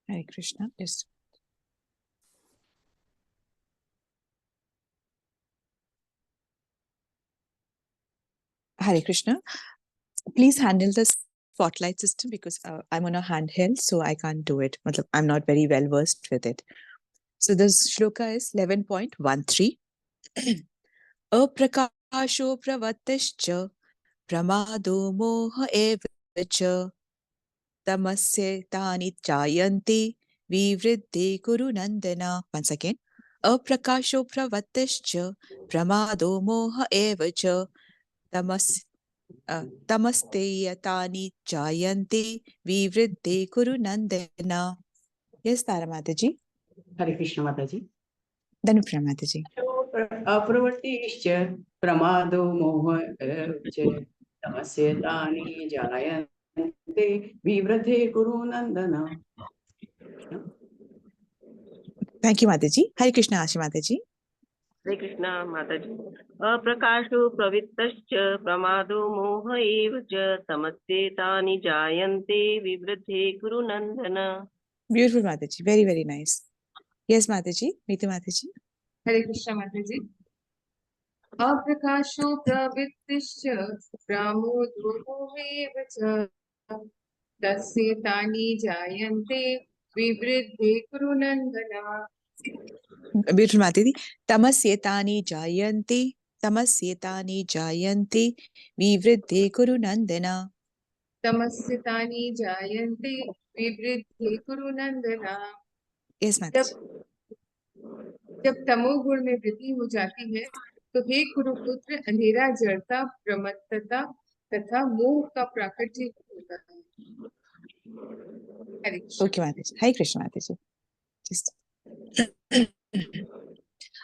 Hare Krishna. Yes. Hare Krishna. Please handle the spotlight system because I'm on a handheld, so I can't do it. I'm not very well versed with it. So the shloka is 11.13. Aprakasho pravattascha pramado moha eva cha tamasya tani chayanti vivriddhi guru nandana. Once again. Aprakasho pravattascha pramado moha eva cha tamas तमस्ते यतानि जायन्ते विवृद्धे कुरु नंदन. Yes तारा माता जी. हरे कृष्ण माता जी. धनुप्रिया माता जी. अप्रवृत्तिश्च प्रमादो मोह च तमस्य तानि जायन्ते विवृद्धे कुरु नंदन. थैंक यू माता जी. हरे कृष्ण आशी माता जी. हरे कृष्णा माता जी. अप्रकाशो प्रवृत्तश्च प्रमादो मोह एव च तमस्ते तानि जायन्ते विवृद्धे कुरु नंदन. ब्यूटीफुल माता जी. Very very nice. यस माता जी. मीतू माता जी. हरे कृष्णा माता जी. अप्रकाशो प्रवृत्तिश्च प्रमादो मोह एव च तस्य तानि जायन्ते विवृद्धे कुरु नंदन. ब्यूटीफुल माता जी. तमस्येतानि जायन्ते तमस्येतानि जायन्ते विवृद्धे कुरु नंदन. तमस्य तानि जायन्ते विवृद्धे कुरु नंदन. यस माता जी. जब तमोगुण में वृद्धि हो जाती है तो हे कुरुपुत्र अंधेरा जड़ता प्रमत्तता तथा मोह का प्राकट्य होता है. हरे कृष्ण. ओके माता जी. हरे कृष्ण माता जी.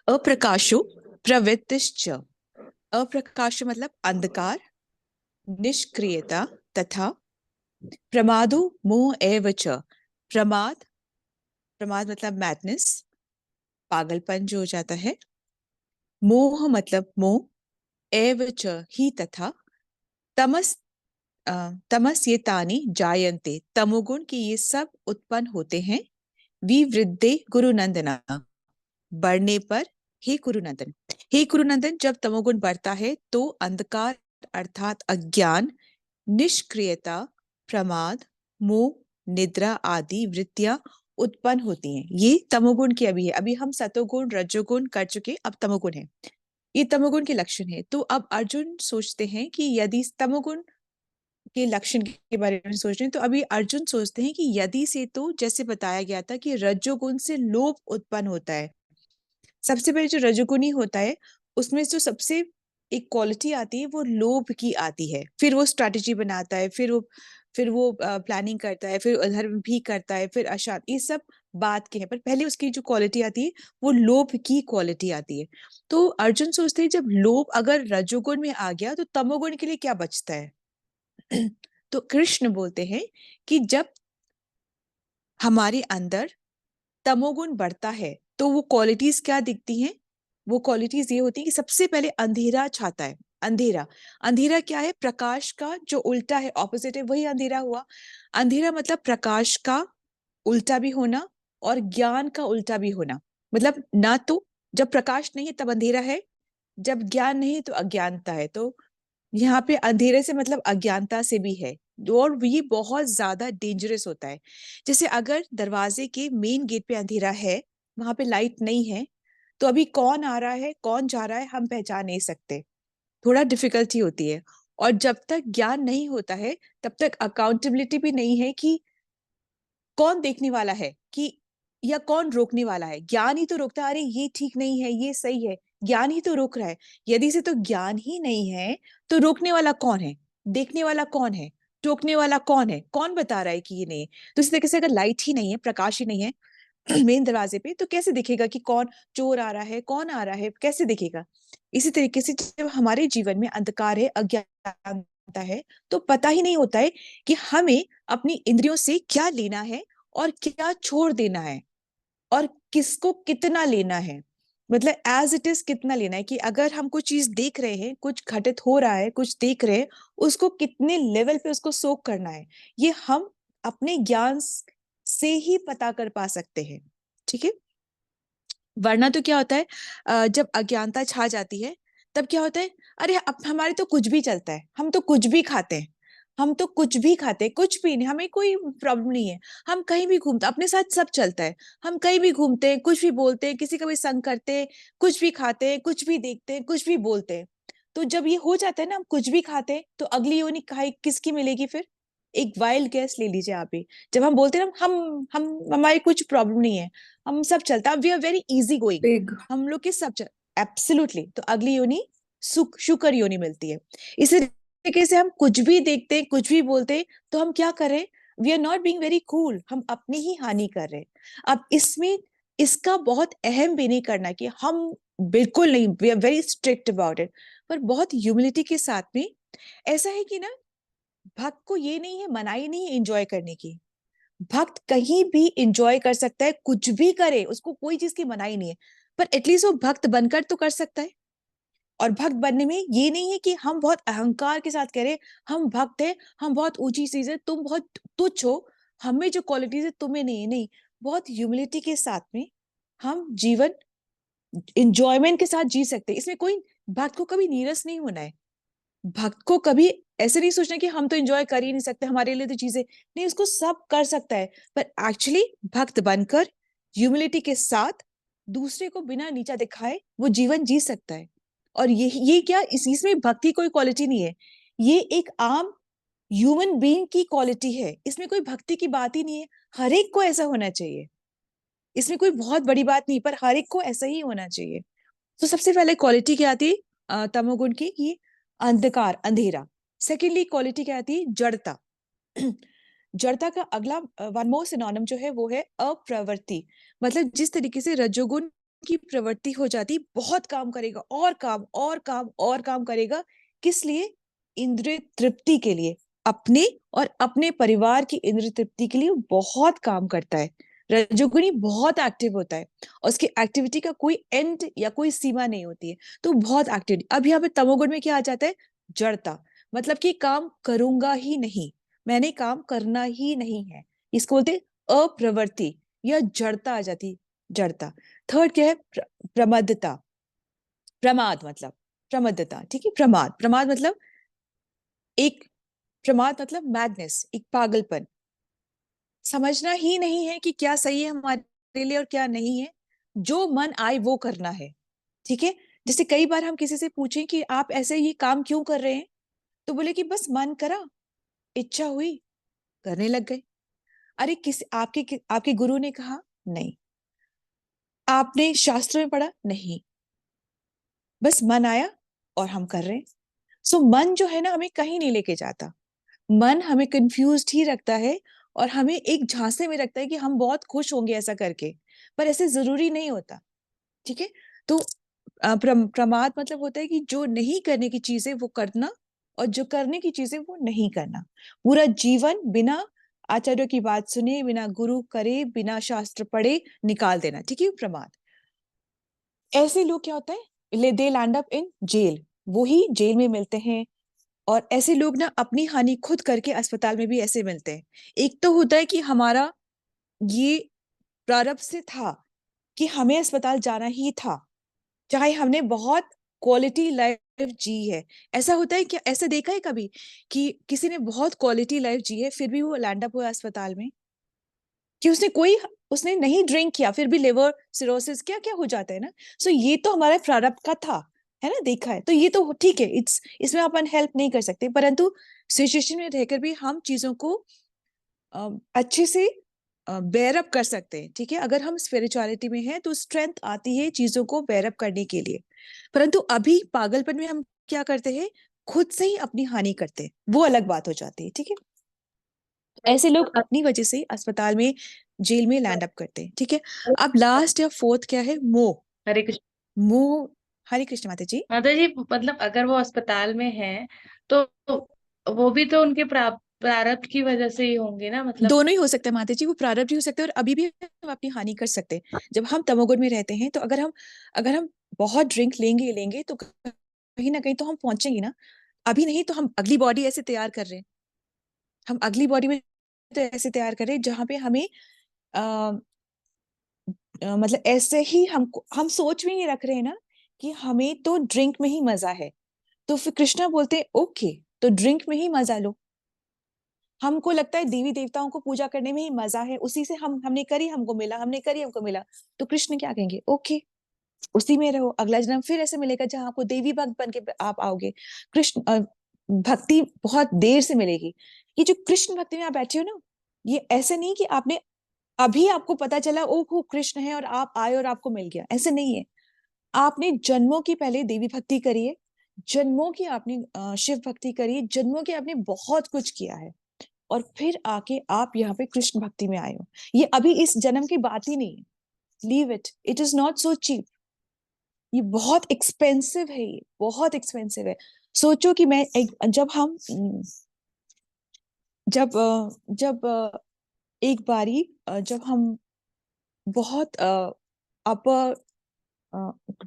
अप्रकाशो प्रवृत्तिश्च. अप्रकाश मतलब अंधकार, निष्क्रियता तथा प्रमादो मोह एव च. प्रमाद प्रमाद मतलब मैडनेस, पागलपन जो हो जाता है. मोह मतलब मोह, एव च ही तथा. तमस तमस ये तानि जायन्ते तमोगुण की ये सब उत्पन्न होते हैं. विवृद्धे गुरुनंदना बढ़ने पर. हे गुरुनंदन, हे गुरुनंदन, जब तमोगुण बढ़ता है तो अंधकार अर्थात अज्ञान, निष्क्रियता, प्रमाद, मोह, निद्रा आदि वृत्तियां उत्पन्न होती हैं. ये तमोगुण की अभी है. अभी हम सतोगुण रजोगुण कर चुके, अब तमोगुण है. ये तमोगुण के लक्षण है. तो अब अर्जुन सोचते हैं कि यदि तमोगुण के लक्षण के बारे में सोच रहे हैं तो अभी अर्जुन सोचते हैं कि यदि से तो जैसे बताया गया था कि रजोगुण से लोभ उत्पन्न होता है. सबसे पहले जो रजोगुणी होता है उसमें जो सबसे एक क्वालिटी आती है वो लोभ की आती है. फिर वो स्ट्रैटेजी बनाता है, फिर वो प्लानिंग करता है, फिर अधर्म भी करता है, फिर अशांति. ये सब बात के हैं, पर पहले उसकी जो क्वालिटी आती है वो लोभ की क्वालिटी आती है. तो अर्जुन सोचते हैं जब लोभ अगर रजोगुण में आ गया तो तमोगुण के लिए क्या बचता है. तो कृष्ण बोलते हैं कि जब हमारे अंदर तमोगुण बढ़ता है तो वो क्वालिटीज क्या दिखती हैं. वो क्वालिटीज ये होती है कि सबसे पहले अंधेरा छाता है. अंधेरा अंधेरा क्या है. प्रकाश का जो उल्टा है, ऑपोजिट है, वही अंधेरा हुआ. अंधेरा मतलब प्रकाश का उल्टा भी होना और ज्ञान का उल्टा भी होना. मतलब ना तो जब प्रकाश नहीं है तब अंधेरा है, जब ज्ञान नहीं है तो अज्ञानता है. तो यहाँ पे अंधेरे से मतलब अज्ञानता से भी है. और ये बहुत ज्यादा डेंजरस होता है. जैसे अगर दरवाजे के मेन गेट पे अंधेरा है, वहां पे लाइट नहीं है, तो अभी कौन आ रहा है कौन जा रहा है हम पहचान नहीं सकते. थोड़ा डिफिकल्टी होती है. और जब तक ज्ञान नहीं होता है तब तक अकाउंटेबिलिटी भी नहीं है कि कौन देखने वाला है कि या कौन रोकने वाला है. ज्ञान ही तो रोकता है. अरे ये ठीक नहीं है, ये सही है, ज्ञान ही तो रोक रहा है. यदि से तो ज्ञान ही नहीं है तो रोकने वाला कौन है, देखने वाला कौन है, टोकने वाला कौन है, कौन बता रहा है कि ये नहीं है. तो इसी तरीके से अगर लाइट ही नहीं है, प्रकाश ही नहीं है मेन दरवाजे पे, तो कैसे दिखेगा कि कौन चोर आ रहा है, कौन आ रहा है, कैसे दिखेगा. इसी तरीके से जब हमारे जीवन में अंधकार है, अज्ञानता है, तो पता ही नहीं होता है कि हमें अपनी इंद्रियों से क्या लेना है और क्या छोड़ देना है और किसको कितना लेना है. मतलब एज इट इज कितना लेना है कि अगर हम कुछ चीज देख रहे हैं, कुछ घटित हो रहा है, कुछ देख रहे हैं, उसको कितने लेवल पे उसको सोक करना है. ये हम अपने ज्ञान से ही पता कर पा सकते हैं, ठीक है। वरना तो क्या होता है, जब अज्ञानता छा जाती है तब क्या होता है, अरे अब हमारे तो कुछ भी चलता है, हम तो कुछ भी खाते हैं, हम तो कुछ भी खाते हैं, कुछ भी नहीं, हमें कोई प्रॉब्लम नहीं है, हम कहीं भी घूमते, अपने साथ सब चलता है, हम कहीं भी घूमते हैं, कुछ भी बोलते हैं, किसी का भी संग करते हैं, कुछ भी खाते हैं, कुछ भी देखते हैं, कुछ भी बोलते हैं। तो जब ये हो जाता है ना, हम कुछ भी खाते हैं, तो अगली योनि कहाँ किसकी मिलेगी फिर? एक वाइल्ड गैस ले लीजिए आप ही। जब हम बोलते हैं ना, हम हमारी कुछ प्रॉब्लम नहीं है, हम सब चलता है, we are very easy going, big. हम लोग के सब एब्सोल्युटली, तो अगली योनि सुख शुक्र योनि मिलती है। इसी तरीके से हम कुछ भी देखते हैं, कुछ भी बोलते हैं, तो हम क्या कर रहे हैं? We are not being very cool, हम अपनी ही हानि कर रहे हैं। अब इसमें इसका बहुत अहम भी नहीं करना कि हम बिल्कुल नहीं, we are very strict about it, पर बहुत ह्यूमिलिटी के साथ में। ऐसा है कि ना, भक्त को ये नहीं है, मनाही नहीं है एंजॉय करने की। भक्त कहीं भी एंजॉय कर सकता है, कुछ भी करे, उसको कोई चीज की मनाही नहीं है, पर एटलीस्ट वो भक्त बनकर तो कर सकता है। और भक्त बनने में ये नहीं है कि हम बहुत अहंकार के साथ कह रहे हम भक्त है, हम बहुत ऊंची चीज है, तुम बहुत तुच्छ हो, हमें जो क्वालिटीज है तुम्हें नहीं है, नहीं। बहुत ह्यूमिलिटी के साथ में हम जीवन इंजॉयमेंट के साथ जी सकते हैं। इसमें कोई भक्त को कभी नीरस नहीं होना है, भक्त को कभी ऐसे नहीं सोचना कि हम तो एंजॉय कर ही नहीं सकते, हमारे लिए तो चीजें नहीं, उसको सब कर सकता है, पर एक्चुअली भक्त बनकर ह्यूमिलिटी के साथ दूसरे को बिना नीचा दिखाए वो जीवन जी सकता है। और ये क्या, इसमें भक्ति कोई क्वालिटी नहीं है, ये एक आम ह्यूमन बीइंग की क्वालिटी है, इसमें कोई भक्ति की बात ही नहीं है। हर एक को ऐसा होना चाहिए, इसमें कोई बहुत बड़ी बात नहीं, पर हर एक को ऐसा ही होना चाहिए। तो सबसे पहले क्वालिटी क्या आती है तमोगुण की? ये अंधकार, अंधेरा। सेकेंडली क्वालिटी क्या आती है? जड़ता। जड़ता का अगला वन मोर सिनोनिम जो है वो है अप्रवृत्ति। मतलब जिस तरीके से रजोगुण की प्रवृत्ति हो जाती, बहुत काम करेगा, और काम और काम और काम करेगा, किस लिए? इंद्रिय तृप्ति के लिए, अपने और अपने परिवार की इंद्रिय तृप्ति के लिए बहुत काम करता है। रजोगुणी बहुत एक्टिव होता है, और उसकी एक्टिविटी का कोई एंड या कोई सीमा नहीं होती है, तो बहुत एक्टिविटी। अब यहाँ पे तमोगुण में क्या आ जाता है? जड़ता। मतलब कि काम करूंगा ही नहीं, मैंने काम करना ही नहीं है, इसको बोलते अप्रवृत्ति या जड़ता आ जाती, जड़ता। थर्ड क्या है? प्रमदता। प्रमाद मतलब प्रमदता, ठीक है। प्रमाद, प्रमाद मतलब एक, प्रमाद मतलब मैडनेस, एक पागलपन, समझना ही नहीं है कि क्या सही है हमारे लिए और क्या नहीं है, जो मन आए वो करना है, ठीक है। जैसे कई बार हम किसी से पूछें कि आप ऐसे ये काम क्यों कर रहे हैं, तो बोले कि बस मन करा, इच्छा हुई, करने लग गए। अरे किसी आपके गुरु ने कहा? नहीं। आपने शास्त्र में पढ़ा? नहीं। बस मन आया और हम कर रहे हैं। सो मन जो है ना, हमें कहीं नहीं लेके जाता, मन हमें कंफ्यूज्ड ही रखता है, और हमें एक झांसे में रखता है कि हम बहुत खुश होंगे ऐसा करके, पर ऐसे जरूरी नहीं होता, ठीक है। तो प्रमाद मतलब होता है कि जो नहीं करने की चीजें वो करना, और जो करने की चीजें वो नहीं करना। पूरा जीवन बिना आचार्यों की बात सुने, बिना गुरु करे, बिना शास्त्र पढ़े निकाल देना, ठीक है, प्रमाद। ऐसे लोग क्या होता है, दे लैंड अप इन जेल, वो ही जेल में मिलते हैं। और ऐसे लोग ना अपनी हानि खुद करके अस्पताल में भी ऐसे मिलते हैं। एक तो होता है कि हमारा ये प्रारब्ध से था कि हमें अस्पताल जाना ही था, चाहे हमने बहुत क्वालिटी लाइफ जी है। ऐसा होता है क्या, ऐसा देखा है कभी कि किसी ने बहुत क्वालिटी लाइफ जी है फिर भी वो लैंड अप हुआ अस्पताल में? कि उसने नहीं ड्रिंक किया, फिर भी लिवर सिरोसिस क्या क्या हो जाता है ना। सो ये तो हमारे प्रारब्ध का था, है ना, देखा है, तो ये तो ठीक है, इसमें अपन हेल्प नहीं कर सकते, परंतु सिचुएशन में रहकर भी हम चीजों को अच्छे से बेयर अप कर सकते हैं, ठीक है। अगर हम स्पिरिचुअलिटी में हैं तो स्ट्रेंथ आती है चीजों को बेयर अप करने के लिए। परंतु अभी पागलपन में हम क्या करते हैं, खुद से ही अपनी हानि करते हैं, वो अलग बात हो जाती है, ठीक है। ऐसे लोग अपनी वजह से अस्पताल में, जेल में लैंड अप करते हैं, ठीक है। अब लास्ट या फोर्थ क्या है? मोह। हरे कृष्ण। मोह। हरे कृष्ण माता जी। माता जी, मतलब अगर वो अस्पताल में है तो वो भी तो उनके प्रारब्ध की वजह से ही होंगे ना, मतलब। दोनों ही हो सकता है माता जी, वो प्रारब्ध भी हो सकता है और अभी भी हम अपनी हानि कर सकते हैं। जब हम तमोगुण में रहते हैं तो अगर हम बहुत ड्रिंक लेंगे लेंगे तो कहीं ना कहीं तो हम पहुंचेंगे ना। अभी नहीं तो हम अगली बॉडी ऐसे तैयार कर रहे हैं, हम अगली बॉडी में तो ऐसे तैयार कर रहे हैं जहां पे हमें मतलब ऐसे ही हम सोच में ही रख रहे हैं ना कि हमें तो ड्रिंक में ही मजा है, तो फिर कृष्णा बोलते हैं ओके, तो ड्रिंक में ही मजा लो। हमको लगता है देवी देवताओं को पूजा करने में ही मजा है, उसी से हमने करी हमको मिला, हमने करी हमको मिला। तो कृष्ण क्या कहेंगे, ओके उसी में रहो, अगला जन्म फिर ऐसे मिलेगा जहां आपको देवी भक्त बन के आप आओगे। कृष्ण भक्ति बहुत देर से मिलेगी। ये जो कृष्ण भक्ति में आप बैठे हो ना, ये ऐसे नहीं कि आपने अभी आपको पता चला ओ वो कृष्ण है और आप आए और आपको मिल गया, ऐसे नहीं है। आपने जन्मों की पहले देवी भक्ति करी है, जन्मों की आपने शिव भक्ति करी है, जन्मों की आपने बहुत कुछ किया है, और फिर आके आप यहाँ पे कृष्ण भक्ति में आए हो। ये अभी इस जन्म की बात ही नहीं है। Leave it, it is not so cheap. ये बहुत एक्सपेंसिव है, ये बहुत एक्सपेंसिव है। सोचो कि जब हम एक बारी जब हम बहुत अपर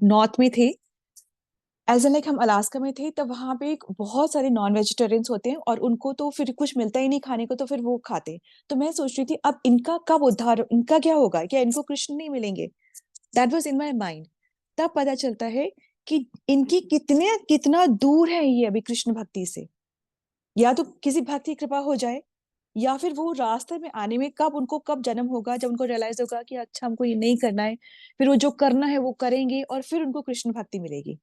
नॉर्थ में थे, एज लाइक हम अलास्का में थे, तब वहां पे बहुत सारे नॉन वेजिटेरियंस होते हैं और उनको तो फिर कुछ मिलता ही नहीं खाने को, तो फिर वो खाते हैं। तो मैं सोच रही थी अब इनका कब उद्धार, इनका क्या होगा, क्या इनको कृष्ण नहीं मिलेंगे? That was in my mind. तब पता चलता है कि इनकी कितना दूर है ये अभी कृष्ण भक्ति से। या तो किसी भक्त की कृपा हो जाए, या फिर वो रास्ते में आने में कब जन्म होगा, जब उनको रियलाइज होगा कि अच्छा हमको ये नहीं करना है, फिर वो जो करना है वो करेंगे और फिर उनको कृष्ण भक्ति मिलेगी।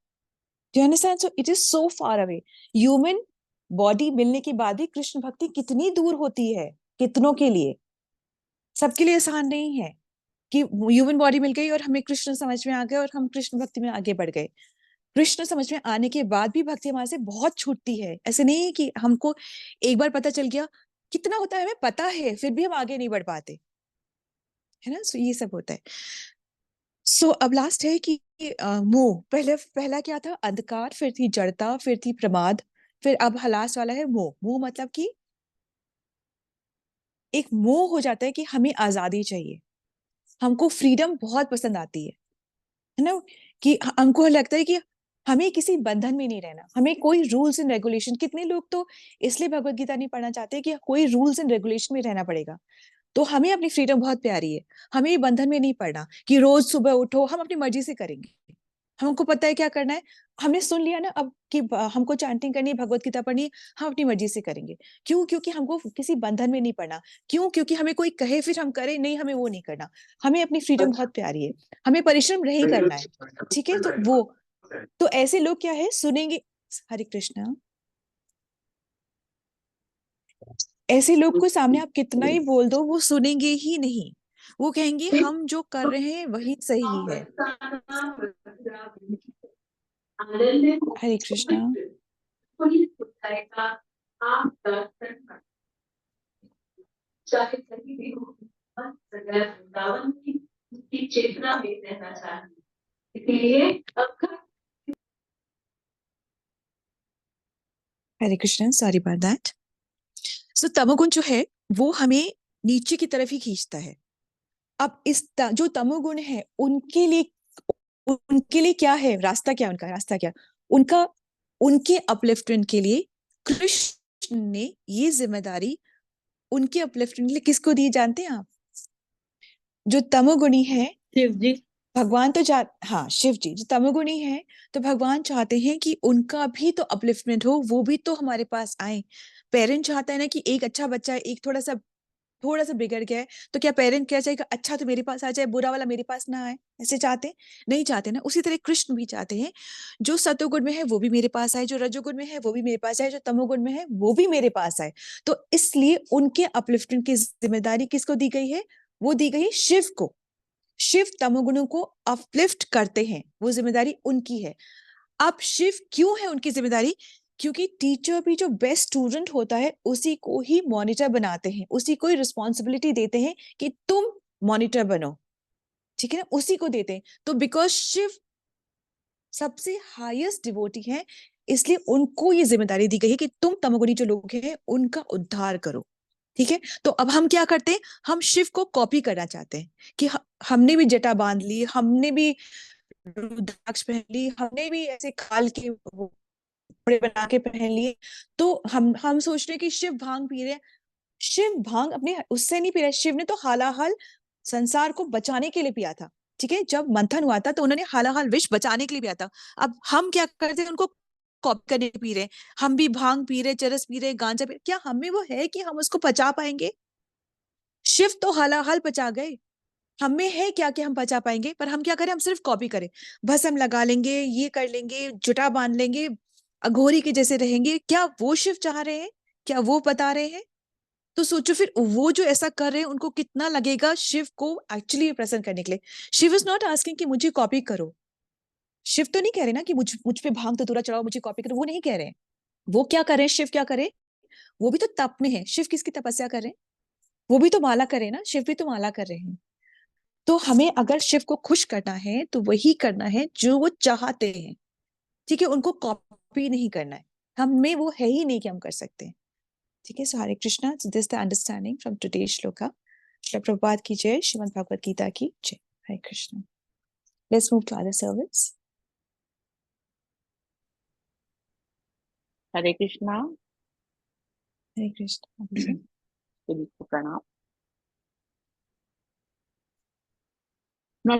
Do you understand? So it is so far away. Human body मिलने के बाद भी कृष्ण भक्ति कितनी दूर होती है कितनों के लिए। सबके लिए आसान नहीं है कि ह्यूमन बॉडी मिल गई और हमें कृष्ण समझ में आ गए और हम कृष्ण भक्ति में आगे बढ़ गए। कृष्ण समझ में आने के बाद भी भक्ति हमारे से बहुत छूटती है। ऐसे नहीं है कि हमको एक बार पता चल गया, कितना होता है हमें पता है फिर भी हम आगे नहीं बढ़ पाते, है ना। सो ये सब होता है। सो अब लास्ट है कि मोह। पहला क्या था, अंधकार, फिर थी जड़ता, फिर थी प्रमाद, फिर अब लास्ट वाला है मोह। मोह मतलब कि एक मोह हो जाता है कि हमें आजादी चाहिए, हमको फ्रीडम बहुत पसंद आती है ना, कि हमको लगता है कि हमें किसी बंधन में नहीं रहना, हमें कोई रूल्स एंड रेगुलेशन। कितने लोग तो इसलिए भगवत गीता नहीं पढ़ना चाहते कि कोई रूल्स एंड रेगुलेशन में रहना पड़ेगा। तो हमें अपनी फ्रीडम बहुत प्यारी है, हमें ये बंधन में नहीं पड़ना कि रोज सुबह उठो, हम अपनी मर्जी से करेंगे, हमको पता है क्या करना है। हमने सुन लिया ना अब कि हमको चैंटिंग करनी है, भगवत गीता पढ़नी है, हम अपनी मर्जी से करेंगे। क्यों? क्योंकि हमको किसी बंधन में नहीं पड़ना। क्यों? क्योंकि हमें कोई कहे फिर हम करें नहीं, हमें वो नहीं करना। हमें अपनी फ्रीडम बहुत प्यारी है, हमें परिश्रम नहीं करना है, ठीक है। तो ऐसे लोग क्या है, सुनेंगे। हरे कृष्णा। ऐसे लोग को सामने आप कितना ही बोल दो वो सुनेंगे ही नहीं। वो कहेंगे हम जो कर रहे हैं वही सही है। हरे कृष्णा। चेतना में रहना चाहिए, इसलिए हरे कृष्णा, सॉरी अबाउट दैट। सो तमोगुण जो है वो हमें नीचे की तरफ ही खींचता है। अब जो तमोगुण है उनके लिए क्या है रास्ता, क्या उनका रास्ता, क्या उनका, उनके अपलिफ्टमेंट के लिए कृष्ण ने ये जिम्मेदारी उनके अपलिफ्टमेंट के लिए किसको दी जानते हैं आप? जो तमोगुणी है, शिव जी। भगवान तो हाँ शिव जी। जो तमोगुणी है तो भगवान चाहते हैं कि उनका भी तो अपलिफ्टमेंट हो, वो भी तो हमारे पास आए। पेरेंट चाहता है ना कि एक अच्छा बच्चा है, एक थोड़ा सा बिगड़ गया है, तो क्या पेरेंट क्या चाहेगा, अच्छा तो मेरे पास आ जाए, बुरा वाला मेरे पास ना आए? ऐसे चाहते हैं? नहीं चाहते ना। उसी तरह कृष्ण भी चाहते हैं जो सतोगुण में है वो भी मेरे पास आए, जो रजोगुण में है वो भी मेरे पास आए, जो तमोगुण में है वो भी मेरे पास आए। तो इसलिए उनके अपलिफ्टमेंट की जिम्मेदारी किसको दी गई है? वो दी गई शिव को। शिव तमोगुणों को अपलिफ्ट करते हैं, वो जिम्मेदारी उनकी है। अब शिव क्यों है उनकी जिम्मेदारी? क्योंकि टीचर भी जो बेस्ट स्टूडेंट होता है उसी को ही मॉनिटर बनाते हैं, उसी को ही रिस्पॉन्सिबिलिटी देते हैं कि तुम मॉनिटर बनो, ठीक है ना, उसी को देते हैं। तो बिकॉज शिव सबसे हाईएस्ट डिवोटी है, इसलिए उनको ये जिम्मेदारी दी गई है कि तुम तमोगुणी जो लोग हैं उनका उद्धार करो, ठीक है। तो अब हम क्या करते हैं, हम शिव को कॉपी करना चाहते हैं कि हमने भी जटा बांध ली, हमने भी रुद्राक्ष पहन ली, हमने भी ऐसे खाल के वो कपड़े बना के पहन लिए। तो हम सोच रहे हैं कि शिव भांग पी रहे हैं। शिव भांग अपने उससे नहीं पी रहे, शिव ने तो हालाहाल संसार को बचाने के लिए पिया था। ठीक है, जब मंथन हुआ था तो उन्होंने हालाहाल विष बचाने के लिए पिया था। अब हम क्या करते हैं, उनको कॉपी करने पी रहे हैं। हम भी भांग पी रहे, चरस पी रहे, गांजा पी रहे, क्या हमें वो है कि हम उसको पचा पाएंगे? शिव तो हालाहाल पचा गए, हमें है क्या कि हम बचा पाएंगे? पर हम क्या करें, हम सिर्फ कॉपी करें, भस्म लगा लेंगे, ये कर लेंगे, जुटा बांध लेंगे, अघोरी के जैसे रहेंगे। क्या वो शिव चाह रहे हैं? क्या वो बता रहे हैं? तो सोचो फिर वो जो ऐसा कर रहे हैं उनको कितना लगेगा शिव को एक्चुअली प्रसन्न करने के लिए। शिव इज नॉट आस्किंग कि मुझे कॉपी करो। शिव तो नहीं कह रहे ना कि मुझ पे भांग तो तुरा चढ़ाओ, मुझे कॉपी करो, वो नहीं कह रहे हैं। वो क्या कर रहे हैं, शिव क्या करे? वो भी तो तप में है। शिव किसकी तपस्या कर रहे हैं? वो भी तो माला करे ना, शिव भी तो माला कर रहे हैं। तो हमें अगर शिव को खुश करना है तो वही करना है जो वो चाहते हैं। ठीक है, उनको कॉपी नहीं करना है, हमें वो है ही नहीं कि हम कर सकते हैं। ठीक है, so Hare Krishna, this the understanding from today shloka. Srila Prabhupada की जय, श्रीमद् भगवद गीता की जय। Hare Krishna. Let's move to other service. Hare Krishna. Hare Krishna. सभी को प्रणाम। मैं